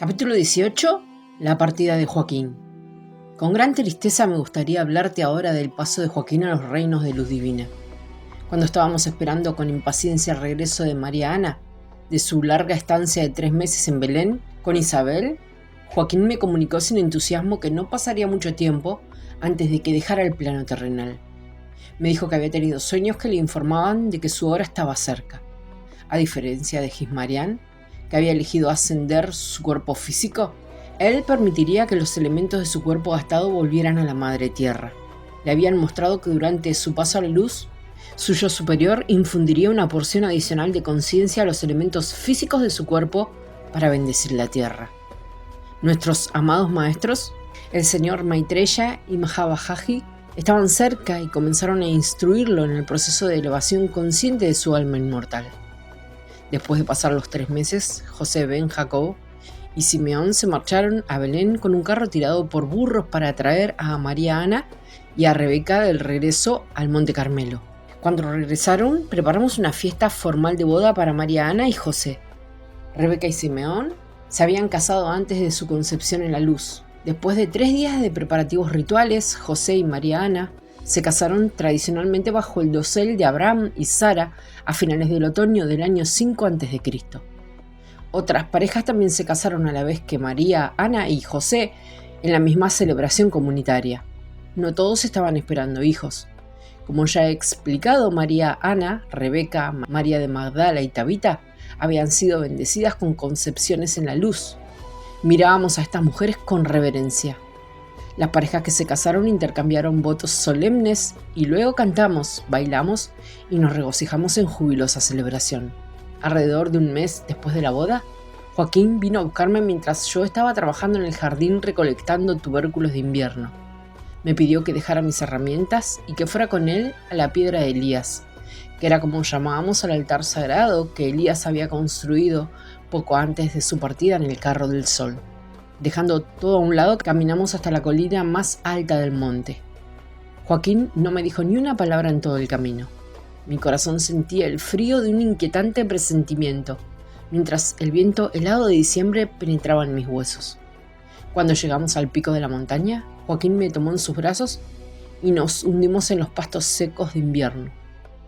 Capítulo 18. La partida de Joaquín. Con gran tristeza me gustaría hablarte ahora del paso de Joaquín a los reinos de luz divina. Cuando estábamos esperando con impaciencia el regreso de María Ana, de su larga estancia de 3 meses en Belén, con Isabel, Joaquín me comunicó sin entusiasmo que no pasaría mucho tiempo antes de que dejara el plano terrenal. Me dijo que había tenido sueños que le informaban de que su hora estaba cerca. A diferencia de Gismarián, que había elegido ascender su cuerpo físico, él permitiría que los elementos de su cuerpo gastado volvieran a la madre tierra. Le habían mostrado que durante su paso a la luz, su yo superior infundiría una porción adicional de conciencia a los elementos físicos de su cuerpo para bendecir la tierra. Nuestros amados maestros, el señor Maitreya y Mahavajaji, estaban cerca y comenzaron a instruirlo en el proceso de elevación consciente de su alma inmortal. Después de pasar los 3 meses, José ben Jacob y Simeón se marcharon a Belén con un carro tirado por burros para traer a María Ana y a Rebeca del regreso al Monte Carmelo. Cuando regresaron, preparamos una fiesta formal de boda para María Ana y José. Rebeca y Simeón se habían casado antes de su concepción en la luz. Después de 3 días de preparativos rituales, José y María Ana se casaron tradicionalmente bajo el dosel de Abraham y Sara a finales del otoño del año 5 a.C. Otras parejas también se casaron a la vez que María, Ana y José en la misma celebración comunitaria. No todos estaban esperando hijos. Como ya he explicado, María, Ana, Rebeca, María de Magdala y Tabita habían sido bendecidas con concepciones en la luz. Mirábamos a estas mujeres con reverencia. Las parejas que se casaron intercambiaron votos solemnes y luego cantamos, bailamos y nos regocijamos en jubilosa celebración. Alrededor de un mes después de la boda, Joaquín vino a buscarme mientras yo estaba trabajando en el jardín recolectando tubérculos de invierno. Me pidió que dejara mis herramientas y que fuera con él a la piedra de Elías, que era como llamábamos al altar sagrado que Elías había construido poco antes de su partida en el carro del sol. Dejando todo a un lado, caminamos hasta la colina más alta del monte. Joaquín no me dijo ni una palabra en todo el camino. Mi corazón sentía el frío de un inquietante presentimiento, mientras el viento helado de diciembre penetraba en mis huesos. Cuando llegamos al pico de la montaña, Joaquín me tomó en sus brazos y nos hundimos en los pastos secos de invierno.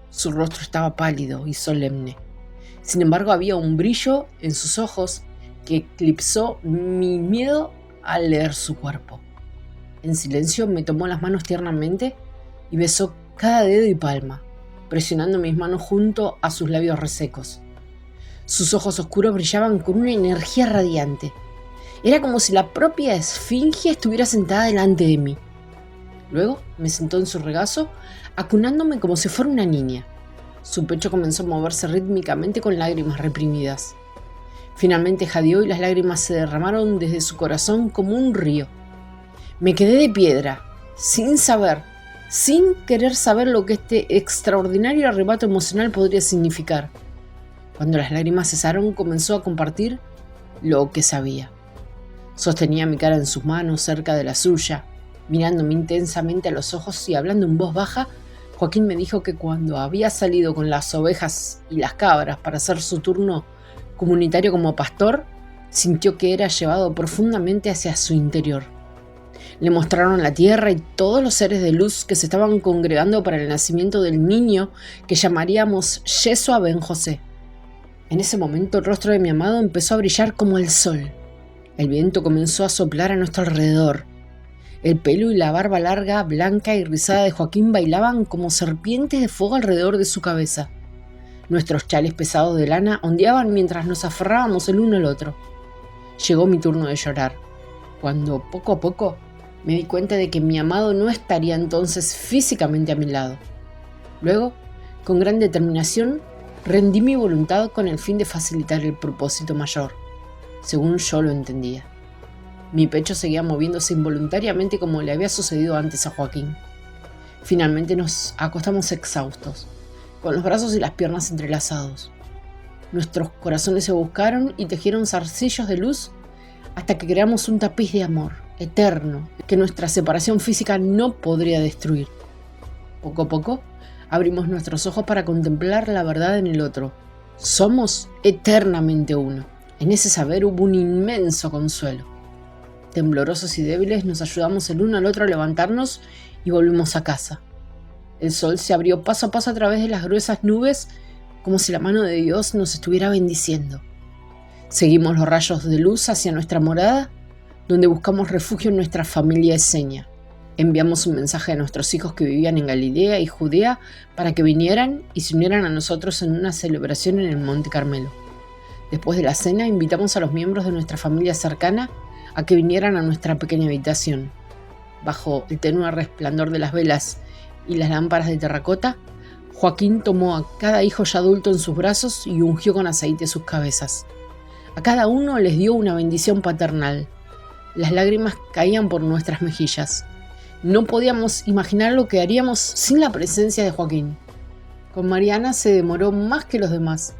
Su rostro estaba pálido y solemne. Sin embargo, había un brillo en sus ojos que eclipsó mi miedo al leer su cuerpo. En silencio me tomó las manos tiernamente y besó cada dedo y palma, presionando mis manos junto a sus labios resecos. Sus ojos oscuros brillaban con una energía radiante. Era como si la propia esfinge estuviera sentada delante de mí. Luego me sentó en su regazo, acunándome como si fuera una niña. Su pecho comenzó a moverse rítmicamente con lágrimas reprimidas. Finalmente jadeó y las lágrimas se derramaron desde su corazón como un río. Me quedé de piedra, sin querer saber lo que este extraordinario arrebato emocional podría significar. Cuando las lágrimas cesaron, comenzó a compartir lo que sabía. Sostenía mi cara en sus manos cerca de la suya, mirándome intensamente a los ojos y hablando en voz baja. Joaquín me dijo que cuando había salido con las ovejas y las cabras para hacer su turno comunitario como pastor, sintió que era llevado profundamente hacia su interior. Le mostraron la tierra y todos los seres de luz que se estaban congregando para el nacimiento del niño que llamaríamos Yeshua ben José. En ese momento el rostro de mi amado empezó a brillar como el sol. El viento comenzó a soplar a nuestro alrededor. El pelo y la barba larga, blanca y rizada de Joaquín bailaban como serpientes de fuego alrededor de su cabeza. Nuestros chales pesados de lana ondeaban mientras nos aferrábamos el uno al otro. Llegó mi turno de llorar, cuando poco a poco me di cuenta de que mi amado no estaría entonces físicamente a mi lado. Luego, con gran determinación, rendí mi voluntad con el fin de facilitar el propósito mayor, según yo lo entendía. Mi pecho seguía moviéndose involuntariamente como le había sucedido antes a Joaquín. Finalmente nos acostamos exhaustos, con los brazos y las piernas entrelazados. Nuestros corazones se buscaron y tejieron zarcillos de luz hasta que creamos un tapiz de amor eterno que nuestra separación física no podría destruir. Poco a poco abrimos nuestros ojos para contemplar la verdad en el otro. Somos eternamente uno. En ese saber hubo un inmenso consuelo. Temblorosos y débiles nos ayudamos el uno al otro a levantarnos y volvimos a casa. El sol se abrió paso a paso a través de las gruesas nubes como si la mano de Dios nos estuviera bendiciendo. Seguimos los rayos de luz hacia nuestra morada, donde buscamos refugio en nuestra familia esenia. Enviamos un mensaje a nuestros hijos que vivían en Galilea y Judea para que vinieran y se unieran a nosotros en una celebración en el Monte Carmelo. Después de la cena, invitamos a los miembros de nuestra familia cercana a que vinieran a nuestra pequeña habitación. Bajo el tenue resplandor de las velas y las lámparas de terracota, Joaquín tomó a cada hijo ya adulto en sus brazos y ungió con aceite sus cabezas. A cada uno les dio una bendición paternal. Las lágrimas caían por nuestras mejillas. No podíamos imaginar lo que haríamos sin la presencia de Joaquín. Con Mariana se demoró más que los demás,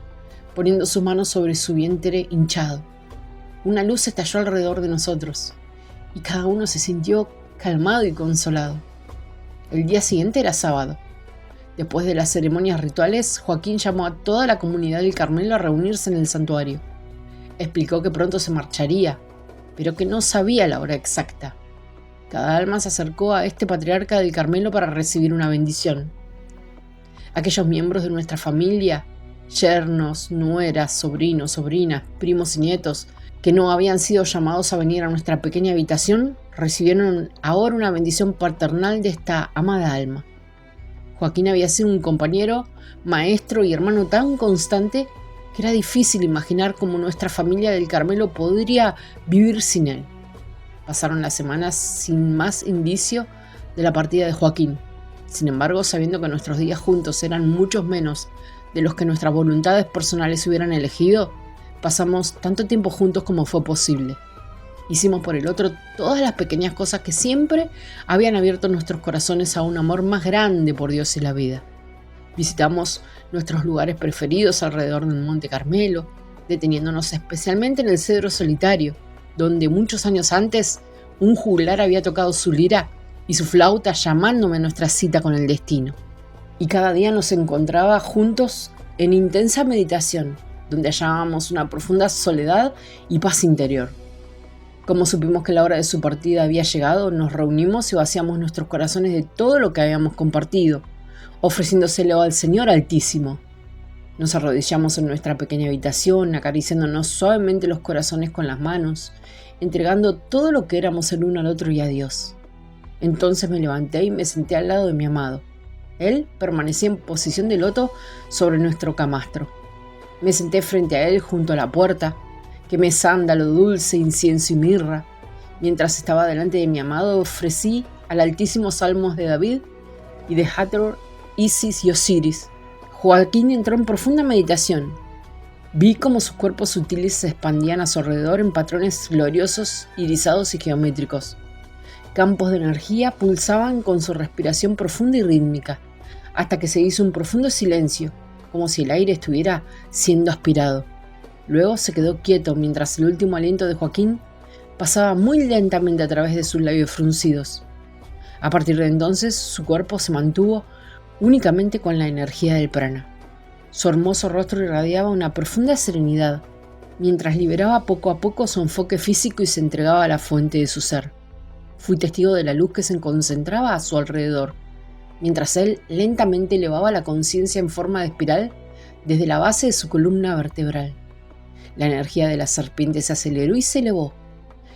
poniendo sus manos sobre su vientre hinchado. Una luz estalló alrededor de nosotros, y cada uno se sintió calmado y consolado. El día siguiente era sábado. Después de las ceremonias rituales, Joaquín llamó a toda la comunidad del Carmelo a reunirse en el santuario. Explicó que pronto se marcharía, pero que no sabía la hora exacta. Cada alma se acercó a este patriarca del Carmelo para recibir una bendición. Aquellos miembros de nuestra familia, yernos, nueras, sobrinos, sobrinas, primos y nietos, que no habían sido llamados a venir a nuestra pequeña habitación, recibieron ahora una bendición paternal de esta amada alma. Joaquín había sido un compañero, maestro y hermano tan constante que era difícil imaginar cómo nuestra familia del Carmelo podría vivir sin él. Pasaron las semanas sin más indicio de la partida de Joaquín. Sin embargo, sabiendo que nuestros días juntos eran muchos menos de los que nuestras voluntades personales hubieran elegido, pasamos tanto tiempo juntos como fue posible. Hicimos por el otro todas las pequeñas cosas que siempre habían abierto nuestros corazones a un amor más grande por Dios y la vida. Visitamos nuestros lugares preferidos alrededor del Monte Carmelo, deteniéndonos especialmente en el Cedro Solitario, donde muchos años antes un juglar había tocado su lira y su flauta llamándome a nuestra cita con el destino. Y cada día nos encontraba juntos en intensa meditación, donde hallábamos una profunda soledad y paz interior. Como supimos que la hora de su partida había llegado, nos reunimos y vaciamos nuestros corazones de todo lo que habíamos compartido, ofreciéndoselo al Señor Altísimo. Nos arrodillamos en nuestra pequeña habitación, acariciándonos suavemente los corazones con las manos, entregando todo lo que éramos el uno al otro y a Dios. Entonces me levanté y me senté al lado de mi amado. Él permanecía en posición de loto sobre nuestro camastro. Me senté frente a él junto a la puerta, quemé sándalo, dulce, incienso y mirra. Mientras estaba delante de mi amado, ofrecí al Altísimo salmos de David y de Hathor, Isis y Osiris. Joaquín entró en profunda meditación. Vi cómo sus cuerpos sutiles se expandían a su alrededor en patrones gloriosos, irisados y geométricos. Campos de energía pulsaban con su respiración profunda y rítmica, hasta que se hizo un profundo silencio, como si el aire estuviera siendo aspirado. Luego se quedó quieto mientras el último aliento de Joaquín pasaba muy lentamente a través de sus labios fruncidos. A partir de entonces, su cuerpo se mantuvo únicamente con la energía del prana. Su hermoso rostro irradiaba una profunda serenidad, mientras liberaba poco a poco su enfoque físico y se entregaba a la fuente de su ser. Fui testigo de la luz que se concentraba a su alrededor, mientras él lentamente elevaba la conciencia en forma de espiral desde la base de su columna vertebral. La energía de la serpiente se aceleró y se elevó.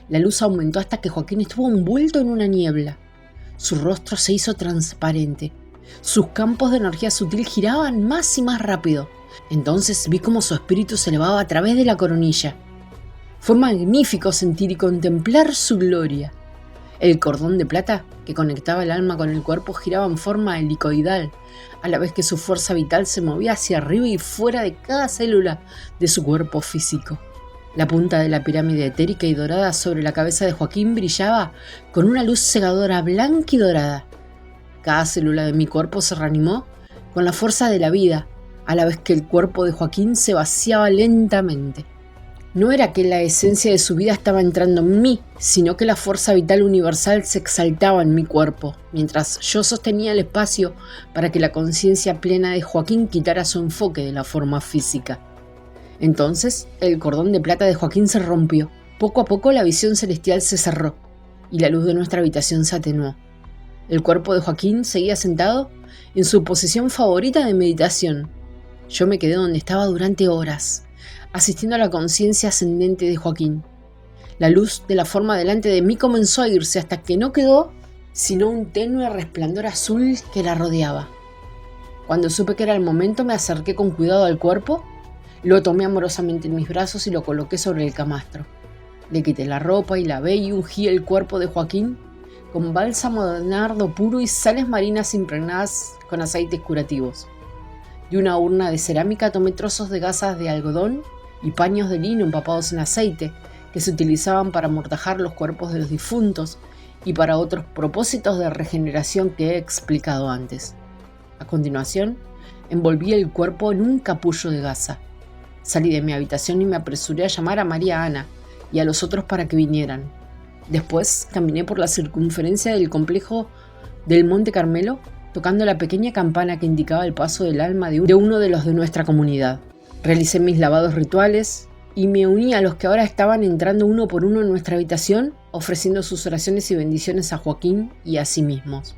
La luz aumentó hasta que Joaquín estuvo envuelto en una niebla. Su rostro se hizo transparente. Sus campos de energía sutil giraban más y más rápido. Entonces vi cómo su espíritu se elevaba a través de la coronilla. Fue magnífico sentir y contemplar su gloria. El cordón de plata que conectaba el alma con el cuerpo giraba en forma helicoidal, a la vez que su fuerza vital se movía hacia arriba y fuera de cada célula de su cuerpo físico. La punta de la pirámide etérica y dorada sobre la cabeza de Joaquín brillaba con una luz cegadora blanca y dorada. Cada célula de mi cuerpo se reanimó con la fuerza de la vida, a la vez que el cuerpo de Joaquín se vaciaba lentamente. No era que la esencia de su vida estaba entrando en mí, sino que la fuerza vital universal se exaltaba en mi cuerpo, mientras yo sostenía el espacio para que la conciencia plena de Joaquín quitara su enfoque de la forma física. Entonces, el cordón de plata de Joaquín se rompió. Poco a poco la visión celestial se cerró y la luz de nuestra habitación se atenuó. El cuerpo de Joaquín seguía sentado en su posición favorita de meditación. Yo me quedé donde estaba durante horas, asistiendo a la conciencia ascendente de Joaquín. La luz de la forma delante de mí comenzó a irse hasta que no quedó sino un tenue resplandor azul que la rodeaba. Cuando supe que era el momento, me acerqué con cuidado al cuerpo, lo tomé amorosamente en mis brazos y lo coloqué sobre el camastro. Le quité la ropa y lavé y ungí el cuerpo de Joaquín con bálsamo de nardo puro y sales marinas impregnadas con aceites curativos. De una urna de cerámica tomé trozos de gasas de algodón y paños de lino empapados en aceite que se utilizaban para amortajar los cuerpos de los difuntos y para otros propósitos de regeneración que he explicado antes. A continuación, envolví el cuerpo en un capullo de gasa. Salí de mi habitación y me apresuré a llamar a María Ana y a los otros para que vinieran. Después caminé por la circunferencia del complejo del Monte Carmelo, tocando la pequeña campana que indicaba el paso del alma de uno de los de nuestra comunidad. Realicé mis lavados rituales y me uní a los que ahora estaban entrando uno por uno en nuestra habitación, ofreciendo sus oraciones y bendiciones a Joaquín y a sí mismos.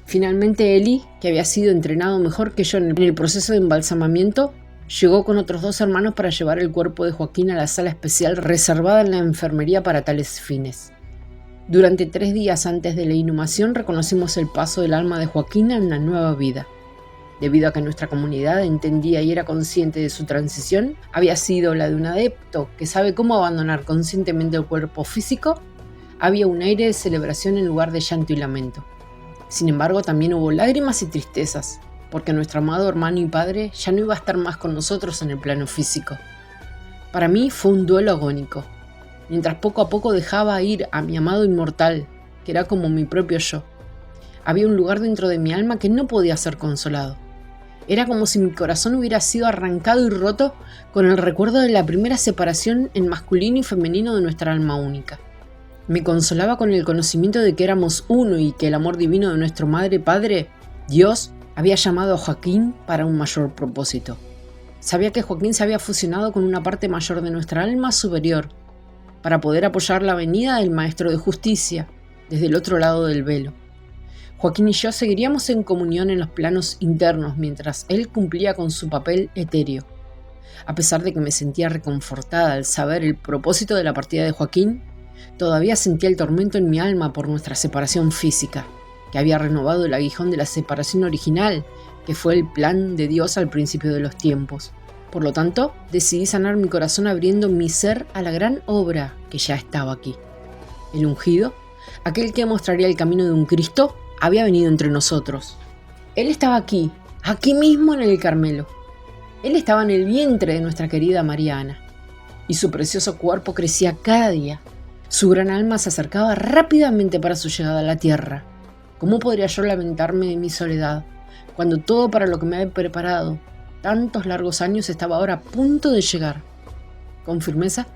Finalmente Eli, que había sido entrenado mejor que yo en el proceso de embalsamamiento, llegó con otros 2 hermanos para llevar el cuerpo de Joaquín a la sala especial reservada en la enfermería para tales fines. Durante 3 días antes de la inhumación reconocimos el paso del alma de Joaquín a una nueva vida. Debido a que nuestra comunidad entendía y era consciente de su transición, había sido la de un adepto que sabe cómo abandonar conscientemente el cuerpo físico, había un aire de celebración en lugar de llanto y lamento. Sin embargo, también hubo lágrimas y tristezas, porque nuestro amado hermano y padre ya no iba a estar más con nosotros en el plano físico. Para mí fue un duelo agónico, mientras poco a poco dejaba ir a mi amado inmortal, que era como mi propio yo. Había un lugar dentro de mi alma que no podía ser consolado. Era como si mi corazón hubiera sido arrancado y roto con el recuerdo de la primera separación en masculino y femenino de nuestra alma única. Me consolaba con el conocimiento de que éramos uno y que el amor divino de nuestro Madre Padre, Dios, había llamado a Joaquín para un mayor propósito. Sabía que Joaquín se había fusionado con una parte mayor de nuestra alma superior para poder apoyar la venida del Maestro de Justicia desde el otro lado del velo. Joaquín y yo seguiríamos en comunión en los planos internos mientras él cumplía con su papel etéreo. A pesar de que me sentía reconfortada al saber el propósito de la partida de Joaquín, todavía sentía el tormento en mi alma por nuestra separación física, que había renovado el aguijón de la separación original, que fue el plan de Dios al principio de los tiempos. Por lo tanto, decidí sanar mi corazón abriendo mi ser a la gran obra que ya estaba aquí. El ungido, aquel que mostraría el camino de un Cristo, había venido entre nosotros. Él estaba aquí mismo en el Carmelo. Él estaba en el vientre de nuestra querida María Ana, y su precioso cuerpo crecía cada día. Su gran alma se acercaba rápidamente para su llegada a la tierra. ¿Cómo podría yo lamentarme de mi soledad, cuando todo para lo que me había preparado tantos largos años estaba ahora a punto de llegar? Con firmeza,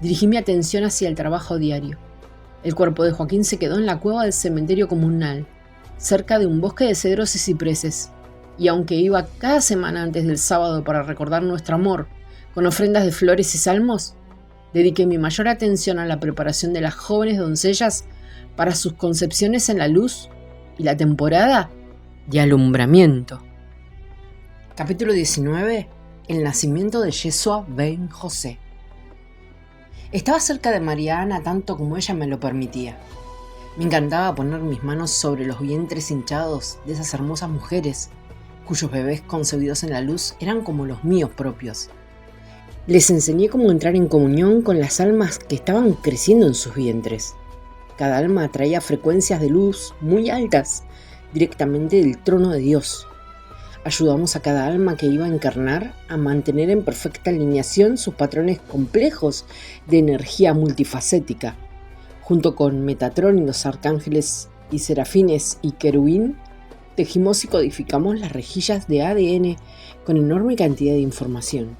dirigí mi atención hacia el trabajo diario. El cuerpo de Joaquín se quedó en la cueva del cementerio comunal, cerca de un bosque de cedros y cipreses, y aunque iba cada semana antes del sábado para recordar nuestro amor con ofrendas de flores y salmos, dediqué mi mayor atención a la preparación de las jóvenes doncellas para sus concepciones en la luz y la temporada de alumbramiento. Capítulo 19. El nacimiento de Yeshua ben José. Estaba cerca de María Ana tanto como ella me lo permitía. Me encantaba poner mis manos sobre los vientres hinchados de esas hermosas mujeres, cuyos bebés concebidos en la luz eran como los míos propios. Les enseñé cómo entrar en comunión con las almas que estaban creciendo en sus vientres. Cada alma atraía frecuencias de luz muy altas, directamente del trono de Dios. Ayudamos a cada alma que iba a encarnar a mantener en perfecta alineación sus patrones complejos de energía multifacética. Junto con Metatrón y los arcángeles y serafines y querubín, tejimos y codificamos las rejillas de ADN con enorme cantidad de información.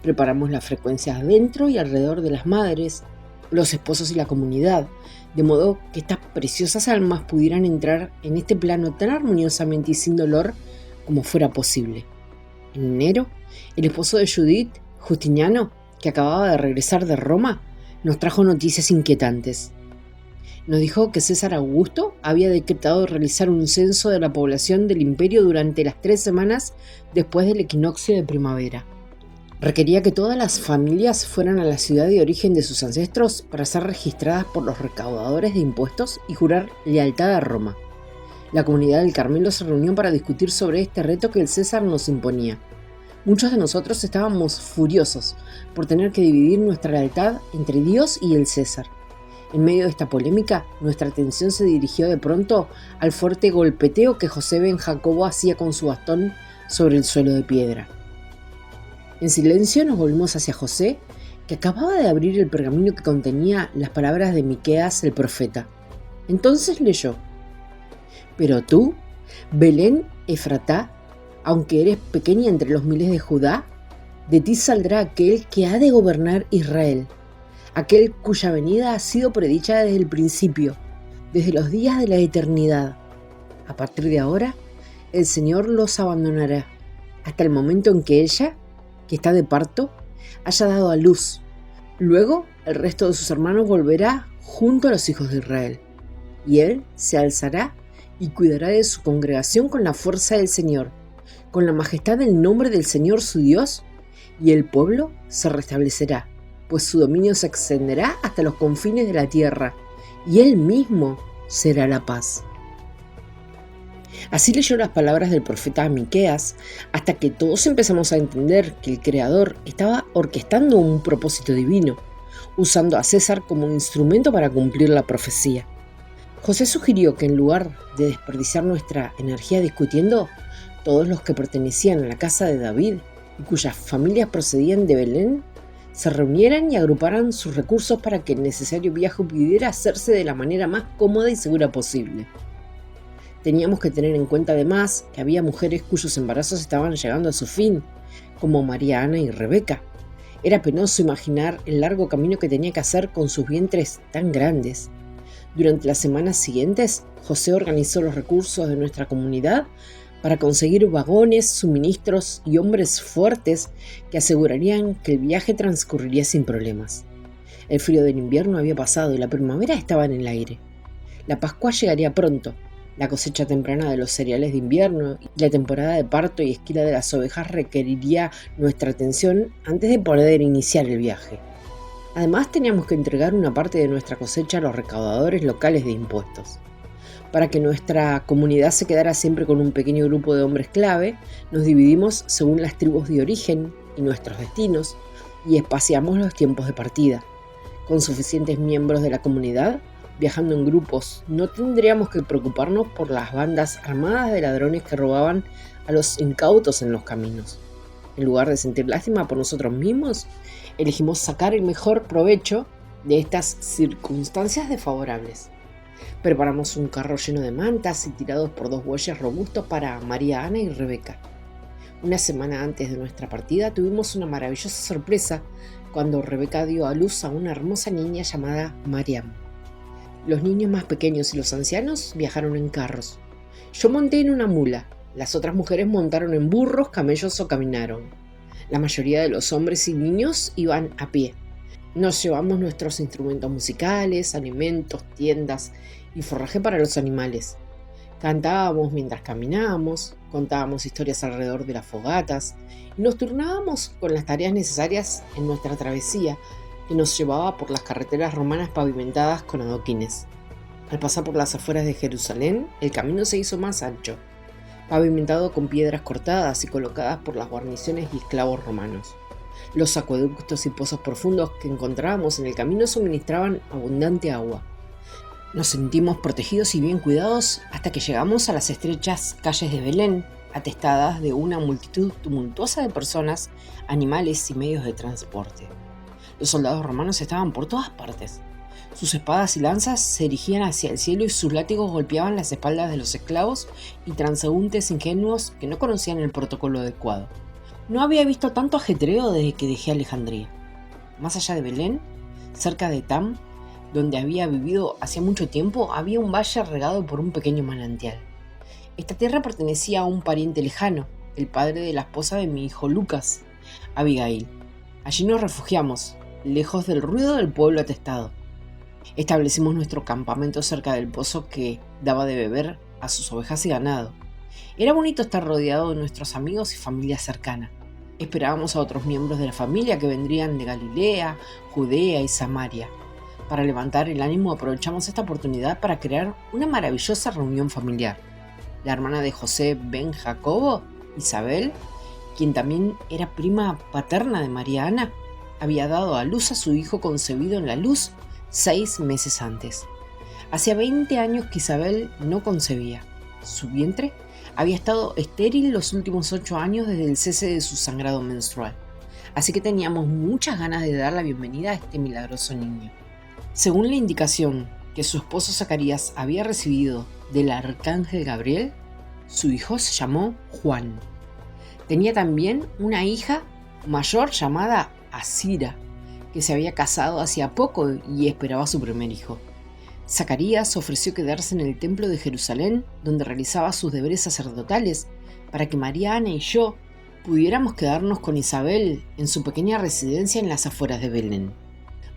Preparamos las frecuencias dentro y alrededor de las madres, los esposos y la comunidad, de modo que estas preciosas almas pudieran entrar en este plano tan armoniosamente y sin dolor como fuera posible. En enero, el esposo de Judith Justiniano, que acababa de regresar de Roma, nos trajo noticias inquietantes. Nos dijo que César Augusto había decretado realizar un censo de la población del imperio durante las 3 semanas después del equinoccio de primavera. Requería que todas las familias fueran a la ciudad de origen de sus ancestros para ser registradas por los recaudadores de impuestos y jurar lealtad a Roma. La comunidad del Carmelo se reunió para discutir sobre este reto que el César nos imponía. Muchos de nosotros estábamos furiosos por tener que dividir nuestra lealtad entre Dios y el César. En medio de esta polémica, nuestra atención se dirigió de pronto al fuerte golpeteo que José ben Jacobo hacía con su bastón sobre el suelo de piedra. En silencio nos volvimos hacia José, que acababa de abrir el pergamino que contenía las palabras de Miqueas el profeta. Entonces leyó: «Pero tú, Belén Efratá, aunque eres pequeña entre los miles de Judá, de ti saldrá aquel que ha de gobernar Israel, aquel cuya venida ha sido predicha desde el principio, desde los días de la eternidad. A partir de ahora, el Señor los abandonará, hasta el momento en que ella, que está de parto, haya dado a luz. Luego, el resto de sus hermanos volverá junto a los hijos de Israel, y él se alzará y cuidará de su congregación con la fuerza del Señor, con la majestad del nombre del Señor su Dios, y el pueblo se restablecerá, pues su dominio se extenderá hasta los confines de la tierra, y él mismo será la paz». Así leyó las palabras del profeta Miqueas, hasta que todos empezamos a entender que el Creador estaba orquestando un propósito divino, usando a César como instrumento para cumplir la profecía. José sugirió que en lugar de desperdiciar nuestra energía discutiendo, todos los que pertenecían a la casa de David y cuyas familias procedían de Belén, se reunieran y agruparan sus recursos para que el necesario viaje pudiera hacerse de la manera más cómoda y segura posible. Teníamos que tener en cuenta además que había mujeres cuyos embarazos estaban llegando a su fin, como María Ana y Rebeca. Era penoso imaginar el largo camino que tenía que hacer con sus vientres tan grandes. Durante las semanas siguientes, José organizó los recursos de nuestra comunidad para conseguir vagones, suministros y hombres fuertes que asegurarían que el viaje transcurriría sin problemas. El frío del invierno había pasado y la primavera estaba en el aire. La Pascua llegaría pronto. La cosecha temprana de los cereales de invierno y la temporada de parto y esquila de las ovejas requeriría nuestra atención antes de poder iniciar el viaje. Además, teníamos que entregar una parte de nuestra cosecha a los recaudadores locales de impuestos. Para que nuestra comunidad se quedara siempre con un pequeño grupo de hombres clave, nos dividimos según las tribus de origen y nuestros destinos y espaciamos los tiempos de partida. Con suficientes miembros de la comunidad, viajando en grupos, no tendríamos que preocuparnos por las bandas armadas de ladrones que robaban a los incautos en los caminos. En lugar de sentir lástima por nosotros mismos, elegimos sacar el mejor provecho de estas circunstancias desfavorables. Preparamos un carro lleno de mantas y tirados por 2 bueyes robustos para María Ana y Rebeca. Una semana antes de nuestra partida tuvimos una maravillosa sorpresa cuando Rebeca dio a luz a una hermosa niña llamada Mariam. Los niños más pequeños y los ancianos viajaron en carros. Yo monté en una mula, las otras mujeres montaron en burros, camellos o caminaron. La mayoría de los hombres y niños iban a pie. Nos llevamos nuestros instrumentos musicales, alimentos, tiendas y forraje para los animales. Cantábamos mientras caminábamos, contábamos historias alrededor de las fogatas y nos turnábamos con las tareas necesarias en nuestra travesía que nos llevaba por las carreteras romanas pavimentadas con adoquines. Al pasar por las afueras de Jerusalén, el camino se hizo más ancho, pavimentado con piedras cortadas y colocadas por las guarniciones y esclavos romanos. Los acueductos y pozos profundos que encontrábamos en el camino suministraban abundante agua. Nos sentimos protegidos y bien cuidados hasta que llegamos a las estrechas calles de Belén, atestadas de una multitud tumultuosa de personas, animales y medios de transporte. Los soldados romanos estaban por todas partes. Sus espadas y lanzas se erigían hacia el cielo y sus látigos golpeaban las espaldas de los esclavos y transeúntes ingenuos que no conocían el protocolo adecuado. No había visto tanto ajetreo desde que dejé Alejandría. Más allá de Belén, cerca de Tam, donde había vivido hacía mucho tiempo, había un valle regado por un pequeño manantial. Esta tierra pertenecía a un pariente lejano, el padre de la esposa de mi hijo Lucas, Abigail. Allí nos refugiamos, lejos del ruido del pueblo atestado. Establecimos nuestro campamento cerca del pozo que daba de beber a sus ovejas y ganado. Era bonito estar rodeado de nuestros amigos y familia cercana. Esperábamos a otros miembros de la familia que vendrían de Galilea, Judea y Samaria. Para levantar el ánimo aprovechamos esta oportunidad para crear una maravillosa reunión familiar. La hermana de José ben Jacobo, Isabel, quien también era prima paterna de María Ana, había dado a luz a su hijo concebido en la luz 6 meses antes. Hacía 20 años que Isabel no concebía. Su vientre había estado estéril los últimos 8 años desde el cese de su sangrado menstrual, así que teníamos muchas ganas de dar la bienvenida a este milagroso niño. Según la indicación que su esposo Zacarías había recibido del arcángel Gabriel, su hijo se llamó Juan. Tenía también una hija mayor llamada Asira, que se había casado hacía poco y esperaba su primer hijo. Zacarías ofreció quedarse en el templo de Jerusalén, donde realizaba sus deberes sacerdotales, para que María Ana y yo pudiéramos quedarnos con Isabel en su pequeña residencia en las afueras de Belén.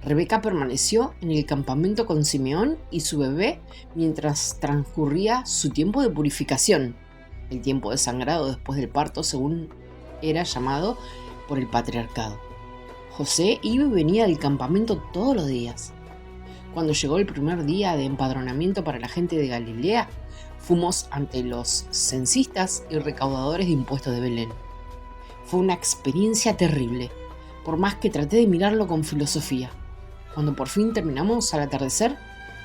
Rebeca permaneció en el campamento con Simeón y su bebé mientras transcurría su tiempo de purificación, el tiempo de sangrado después del parto, según era llamado por el patriarcado. José iba y venía del campamento todos los días. Cuando llegó el primer día de empadronamiento para la gente de Galilea, fuimos ante los censistas y recaudadores de impuestos de Belén. Fue una experiencia terrible, por más que traté de mirarlo con filosofía. Cuando por fin terminamos al atardecer,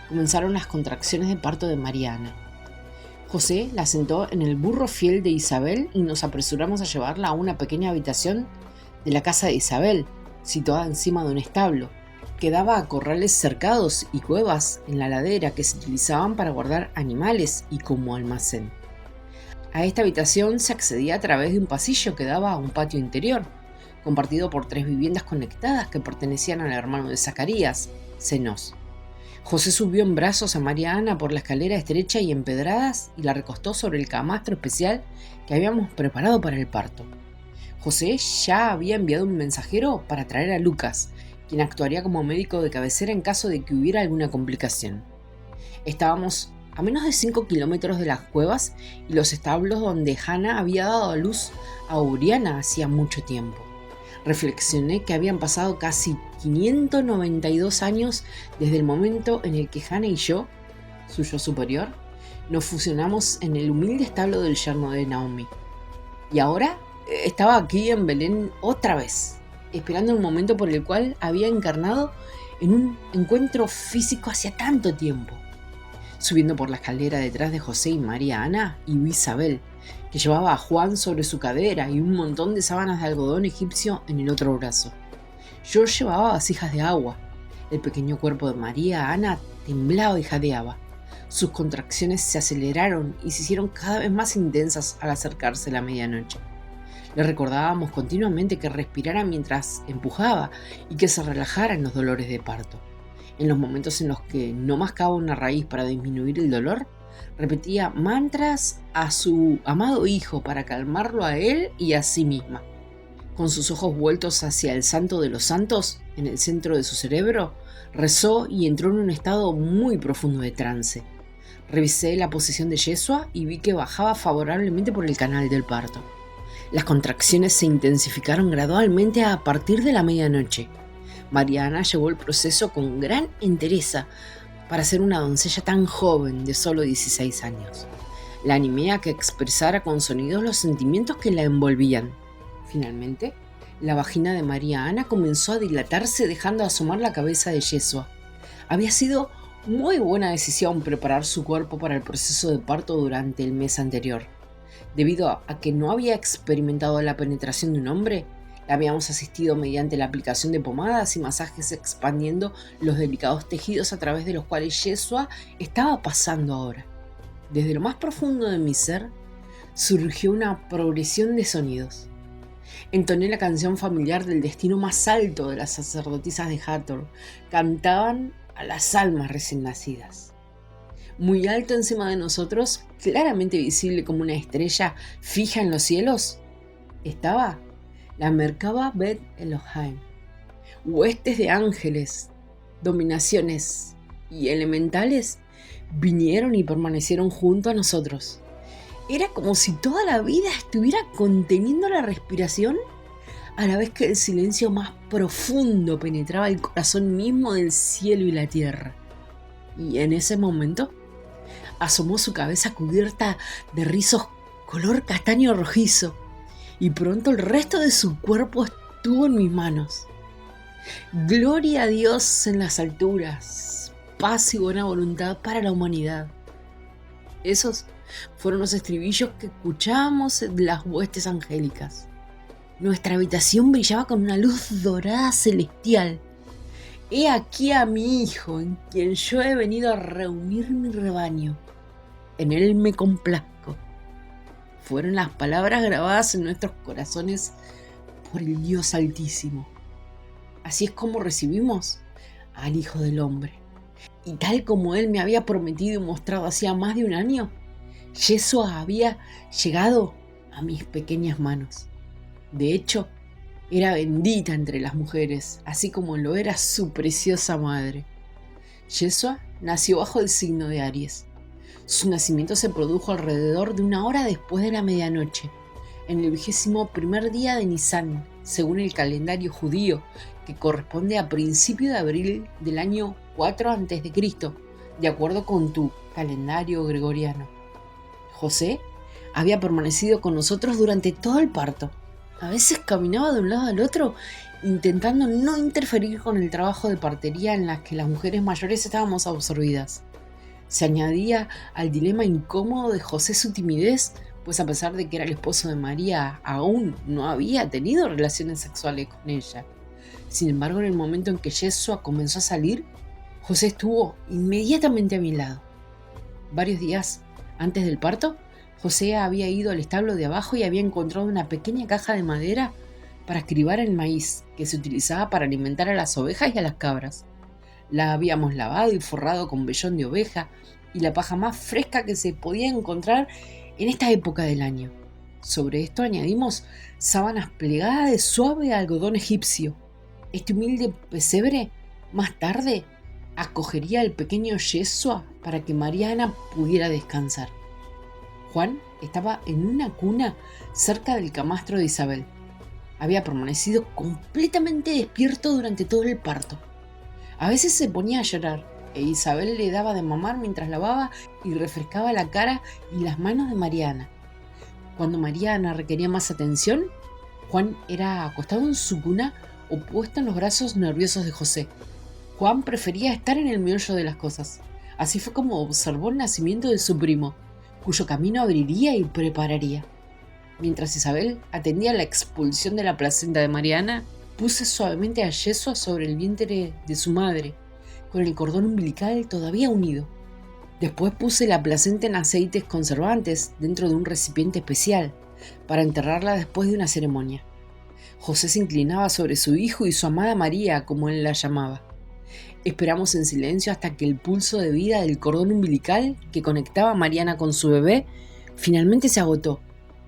comenzaron las contracciones de parto de María Ana. José la sentó en el burro fiel de Isabel y nos apresuramos a llevarla a una pequeña habitación de la casa de Isabel, situada encima de un establo, que daba a corrales cercados y cuevas en la ladera que se utilizaban para guardar animales y como almacén. A esta habitación se accedía a través de un pasillo que daba a un patio interior, compartido por 3 viviendas conectadas que pertenecían al hermano de Zacarías, Zenos. José subió en brazos a María Ana por la escalera estrecha y empedradas y la recostó sobre el camastro especial que habíamos preparado para el parto. José ya había enviado un mensajero para traer a Lucas, quien actuaría como médico de cabecera en caso de que hubiera alguna complicación. Estábamos a menos de 5 kilómetros de las cuevas y los establos donde Hannah había dado a luz a Uriana hacía mucho tiempo. Reflexioné que habían pasado casi 592 años desde el momento en el que Hannah y yo, su yo superior, nos fusionamos en el humilde establo del yerno de Naomi. Y ahora estaba aquí en Belén otra vez, esperando el momento por el cual había encarnado en un encuentro físico hacía tanto tiempo. Subiendo por la escalera detrás de José y María Ana y Isabel, que llevaba a Juan sobre su cadera y un montón de sábanas de algodón egipcio en el otro brazo. Yo llevaba vasijas de agua. El pequeño cuerpo de María Ana temblaba y jadeaba. Sus contracciones se aceleraron y se hicieron cada vez más intensas al acercarse la medianoche. Le recordábamos continuamente que respirara mientras empujaba y que se relajara en los dolores de parto. En los momentos en los que no mascaba una raíz para disminuir el dolor, repetía mantras a su amado hijo para calmarlo a él y a sí misma. Con sus ojos vueltos hacia el Santo de los Santos, en el centro de su cerebro, rezó y entró en un estado muy profundo de trance. Revisé la posición de Yeshua y vi que bajaba favorablemente por el canal del parto. Las contracciones se intensificaron gradualmente a partir de la medianoche. María Ana llevó el proceso con gran entereza para ser una doncella tan joven de solo 16 años. La animé a que expresara con sonidos los sentimientos que la envolvían. Finalmente, la vagina de María Ana comenzó a dilatarse dejando asomar la cabeza de Yeshua. Había sido muy buena decisión preparar su cuerpo para el proceso de parto durante el mes anterior. Debido a que no había experimentado la penetración de un hombre, la habíamos asistido mediante la aplicación de pomadas y masajes expandiendo los delicados tejidos a través de los cuales Yeshua estaba pasando ahora. Desde lo más profundo de mi ser surgió una progresión de sonidos. Entoné la canción familiar del destino más alto de las sacerdotisas de Hathor. Cantaban a las almas recién nacidas. Muy alto encima de nosotros, claramente visible como una estrella fija en los cielos, estaba la Merkaba Bet Elohim, Huestes de ángeles, dominaciones y elementales vinieron y permanecieron junto a nosotros. Era como si toda la vida estuviera conteniendo la respiración, a la vez que el silencio más profundo penetraba el corazón mismo del cielo y la tierra. Y en ese momento asomó su cabeza cubierta de rizos color castaño rojizo, y pronto el resto de su cuerpo estuvo en mis manos. Gloria a Dios en las alturas, paz y buena voluntad para la humanidad. Esos fueron los estribillos que escuchábamos de las huestes angélicas. Nuestra habitación brillaba con una luz dorada celestial. He aquí a mi Hijo, en quien yo he venido a reunir mi rebaño. En él me complazco. Fueron las palabras grabadas en nuestros corazones por el Dios Altísimo. Así es como recibimos al Hijo del Hombre. Y tal como Él me había prometido y mostrado hacía más de un año, Yeshua había llegado a mis pequeñas manos. De hecho, era bendita entre las mujeres, así como lo era su preciosa madre. Yeshua nació bajo el signo de Aries. Su nacimiento se produjo alrededor de 1 hora después de la medianoche, en el 21º día de Nisan, según el calendario judío, que corresponde a principio de abril del año 4 a.C., de acuerdo con tu calendario gregoriano. José había permanecido con nosotros durante todo el parto. A veces caminaba de un lado al otro, intentando no interferir con el trabajo de partería en las que las mujeres mayores estábamos absorbidas. Se añadía al dilema incómodo de José su timidez, pues a pesar de que era el esposo de María, aún no había tenido relaciones sexuales con ella. Sin embargo, en el momento en que Yeshua comenzó a salir, José estuvo inmediatamente a mi lado. Varios días antes del parto, José había ido al establo de abajo y había encontrado una pequeña caja de madera para escribar el maíz que se utilizaba para alimentar a las ovejas y a las cabras. La habíamos lavado y forrado con vellón de oveja y la paja más fresca que se podía encontrar en esta época del año. Sobre esto añadimos sábanas plegadas de suave algodón egipcio. Este humilde pesebre, más tarde, acogería al pequeño Yeshua para que Mariana pudiera descansar. Juan estaba en una cuna cerca del camastro de Isabel. Había permanecido completamente despierto durante todo el parto. A veces se ponía a llorar e Isabel le daba de mamar mientras lavaba y refrescaba la cara y las manos de Mariana. Cuando Mariana requería más atención, Juan era acostado en su cuna o puesto en los brazos nerviosos de José. Juan prefería estar en el meollo de las cosas. Así fue como observó el nacimiento de su primo, cuyo camino abriría y prepararía. Mientras Isabel atendía la expulsión de la placenta de Mariana, puse suavemente a Yeshua sobre el vientre de su madre, con el cordón umbilical todavía unido. Después puse la placenta en aceites conservantes dentro de un recipiente especial, para enterrarla después de una ceremonia. José se inclinaba sobre su hijo y su amada María, como él la llamaba. Esperamos en silencio hasta que el pulso de vida del cordón umbilical que conectaba a Mariana con su bebé finalmente se agotó,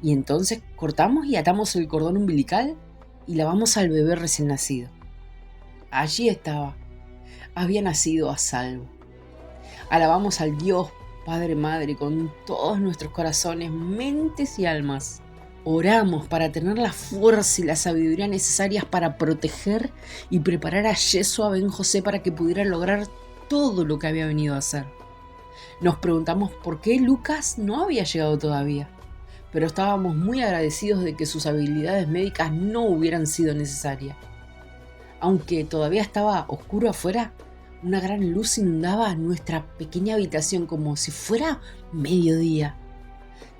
y entonces cortamos y atamos el cordón umbilical y lavamos al bebé recién nacido. Allí estaba, había nacido a salvo. Alabamos al Dios Padre Madre con todos nuestros corazones, mentes y almas. Oramos para tener la fuerza y la sabiduría necesarias para proteger y preparar a Yeshua ben José para que pudiera lograr todo lo que había venido a hacer. Nos preguntamos por qué Lucas no había llegado todavía, pero estábamos muy agradecidos de que sus habilidades médicas no hubieran sido necesarias. Aunque todavía estaba oscuro afuera, una gran luz inundaba nuestra pequeña habitación como si fuera mediodía.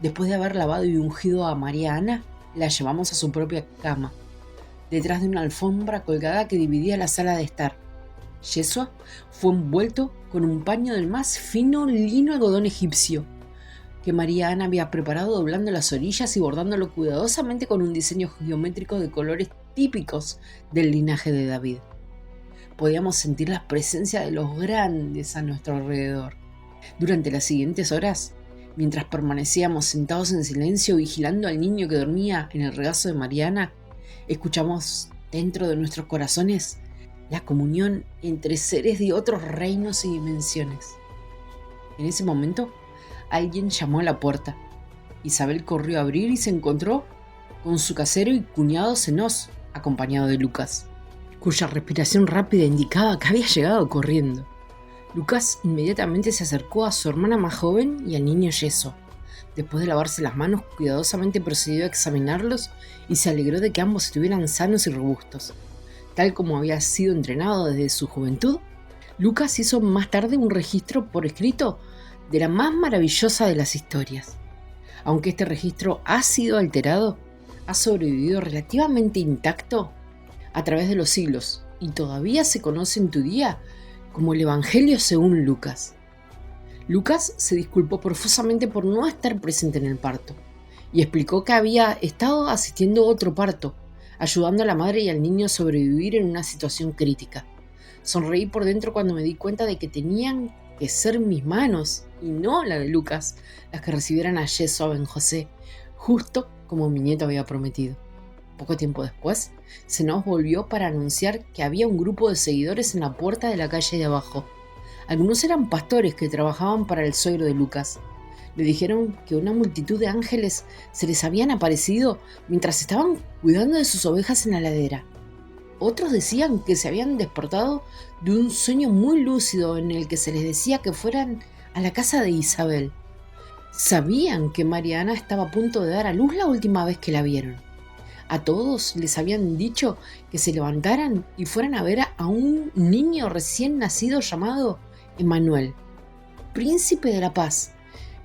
Después de haber lavado y ungido a María Ana, la llevamos a su propia cama, detrás de una alfombra colgada que dividía la sala de estar. Yeshua fue envuelto con un paño del más fino lino algodón egipcio, que María Ana había preparado doblando las orillas y bordándolo cuidadosamente con un diseño geométrico de colores típicos del linaje de David. Podíamos sentir la presencia de los grandes a nuestro alrededor. Durante las siguientes horas, mientras permanecíamos sentados en silencio vigilando al niño que dormía en el regazo de Mariana, escuchamos dentro de nuestros corazones la comunión entre seres de otros reinos y dimensiones. En ese momento, alguien llamó a la puerta. Isabel corrió a abrir y se encontró con su casero y cuñado Zenos, acompañado de Lucas, cuya respiración rápida indicaba que había llegado corriendo. Lucas inmediatamente se acercó a su hermana más joven y al niño Yeso. Después de lavarse las manos, cuidadosamente procedió a examinarlos y se alegró de que ambos estuvieran sanos y robustos. Tal como había sido entrenado desde su juventud, Lucas hizo más tarde un registro por escrito de la más maravillosa de las historias. Aunque este registro ha sido alterado, ha sobrevivido relativamente intacto a través de los siglos y todavía se conoce en tu día como el Evangelio según Lucas. Lucas se disculpó profusamente por no estar presente en el parto y explicó que había estado asistiendo a otro parto, ayudando a la madre y al niño a sobrevivir en una situación crítica. Sonreí por dentro cuando me di cuenta de que tenían que ser mis manos y no la de Lucas las que recibieran a Yeso a Ben José, justo como mi nieto había prometido. Poco tiempo después, se nos volvió para anunciar que había un grupo de seguidores en la puerta de la calle de abajo. Algunos eran pastores que trabajaban para el suegro de Lucas. Le dijeron que una multitud de ángeles se les habían aparecido mientras estaban cuidando de sus ovejas en la ladera. Otros decían que se habían despertado de un sueño muy lúcido en el que se les decía que fueran a la casa de Isabel. Sabían que Mariana estaba a punto de dar a luz la última vez que la vieron. A todos les habían dicho que se levantaran y fueran a ver a un niño recién nacido llamado Emmanuel, príncipe de la paz,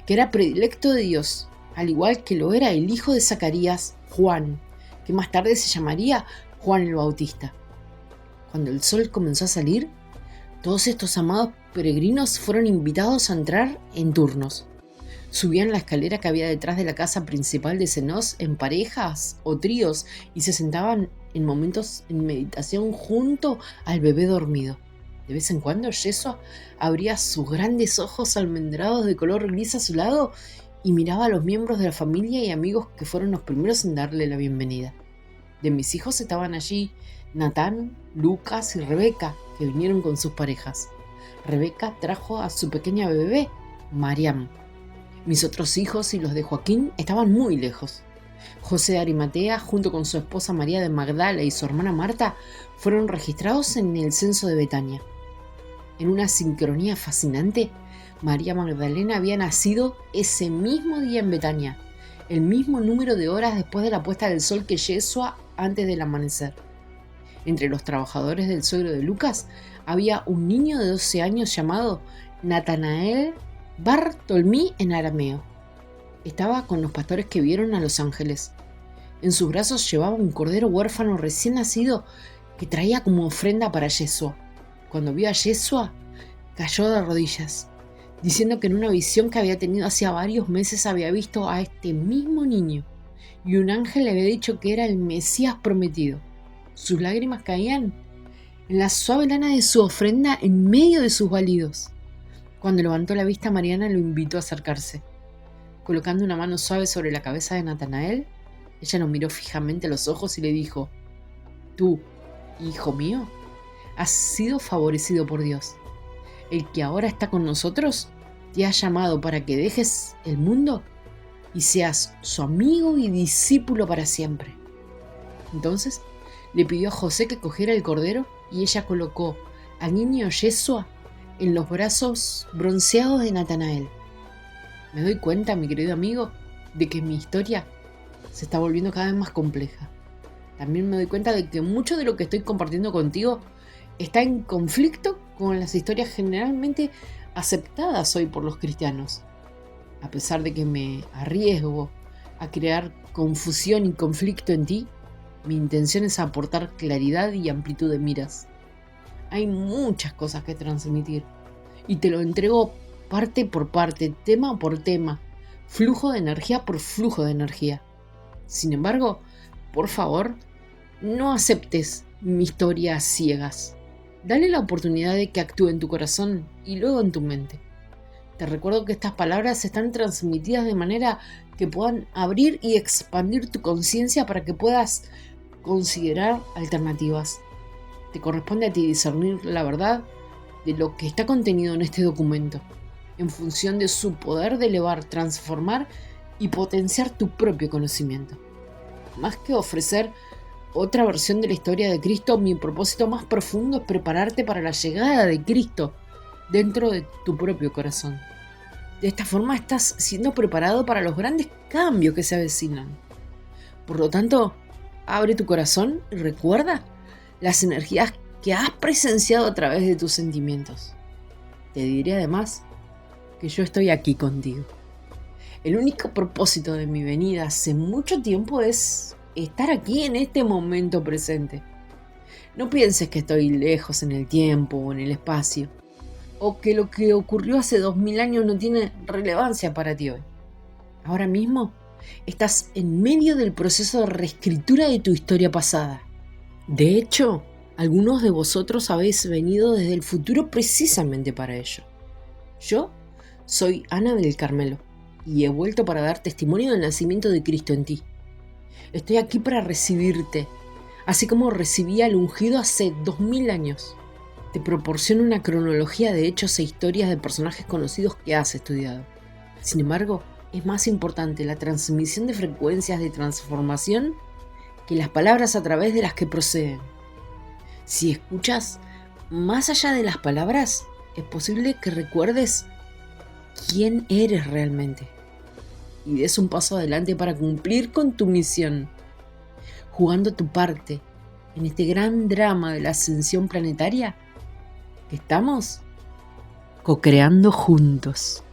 que era predilecto de Dios, al igual que lo era el hijo de Zacarías, Juan, que más tarde se llamaría Juan el Bautista. Cuando el sol comenzó a salir, todos estos amados peregrinos fueron invitados a entrar en turnos. Subían la escalera que había detrás de la casa principal de Zenos en parejas o tríos y se sentaban en momentos en meditación junto al bebé dormido. De vez en cuando Yeso abría sus grandes ojos almendrados de color gris azulado y miraba a los miembros de la familia y amigos que fueron los primeros en darle la bienvenida. De mis hijos estaban allí Natán, Lucas y Rebeca, que vinieron con sus parejas. Rebeca trajo a su pequeña bebé, Mariam. Mis otros hijos y los de Joaquín estaban muy lejos. José de Arimatea, junto con su esposa María de Magdala y su hermana Marta, fueron registrados en el censo de Betania. En una sincronía fascinante, María Magdalena había nacido ese mismo día en Betania, el mismo número de horas después de la puesta del sol que Yeshua antes del amanecer. Entre los trabajadores del suegro de Lucas había un niño de 12 años llamado Natanael Bartolmí en arameo. Estaba con los pastores que vieron a los ángeles. En sus brazos llevaba un cordero huérfano recién nacido que traía como ofrenda para Yeshua. Cuando vio a Yeshua, cayó de rodillas, diciendo que en una visión que había tenido hacía varios meses había visto a este mismo niño y un ángel le había dicho que era el Mesías prometido. Sus lágrimas caían en la suave lana de su ofrenda en medio de sus balidos. Cuando levantó la vista, Mariana lo invitó a acercarse. Colocando una mano suave sobre la cabeza de Natanael, ella lo miró fijamente a los ojos y le dijo: «Tú, hijo mío, has sido favorecido por Dios. El que ahora está con nosotros te ha llamado para que dejes el mundo y seas su amigo y discípulo para siempre». Entonces le pidió a José que cogiera el cordero y ella colocó al niño Yeshua en los brazos bronceados de Natanael. Me doy cuenta, mi querido amigo, de que mi historia se está volviendo cada vez más compleja. También me doy cuenta de que mucho de lo que estoy compartiendo contigo está en conflicto con las historias generalmente aceptadas hoy por los cristianos. A pesar de que me arriesgo a crear confusión y conflicto en ti, mi intención es aportar claridad y amplitud de miras. Hay muchas cosas que transmitir y te lo entrego parte por parte, tema por tema, flujo de energía por flujo de energía. Sin embargo, por favor, no aceptes mi historia a ciegas. Dale la oportunidad de que actúe en tu corazón y luego en tu mente. Te recuerdo que estas palabras están transmitidas de manera que puedan abrir y expandir tu conciencia para que puedas considerar alternativas. Te corresponde a ti discernir la verdad de lo que está contenido en este documento, en función de su poder de elevar, transformar y potenciar tu propio conocimiento. Más que ofrecer otra versión de la historia de Cristo, mi propósito más profundo es prepararte para la llegada de Cristo dentro de tu propio corazón. De esta forma estás siendo preparado para los grandes cambios que se avecinan. Por lo tanto, abre tu corazón y recuerda las energías que has presenciado a través de tus sentimientos. Te diré además que yo estoy aquí contigo. El único propósito de mi venida hace mucho tiempo es estar aquí en este momento presente. No pienses que estoy lejos en el tiempo o en el espacio, o que lo que ocurrió hace 2000 años no tiene relevancia para ti hoy. Ahora mismo estás en medio del proceso de reescritura de tu historia pasada. De hecho, algunos de vosotros habéis venido desde el futuro precisamente para ello. Yo soy Ana del Carmelo y he vuelto para dar testimonio del nacimiento de Cristo en ti. Estoy aquí para recibirte, así como recibí al ungido hace 2000 años. Te proporciono una cronología de hechos e historias de personajes conocidos que has estudiado. Sin embargo, es más importante la transmisión de frecuencias de transformación que las palabras a través de las que proceden. Si escuchas más allá de las palabras, es posible que recuerdes quién eres realmente y des un paso adelante para cumplir con tu misión, jugando tu parte en este gran drama de la ascensión planetaria que estamos co-creando juntos.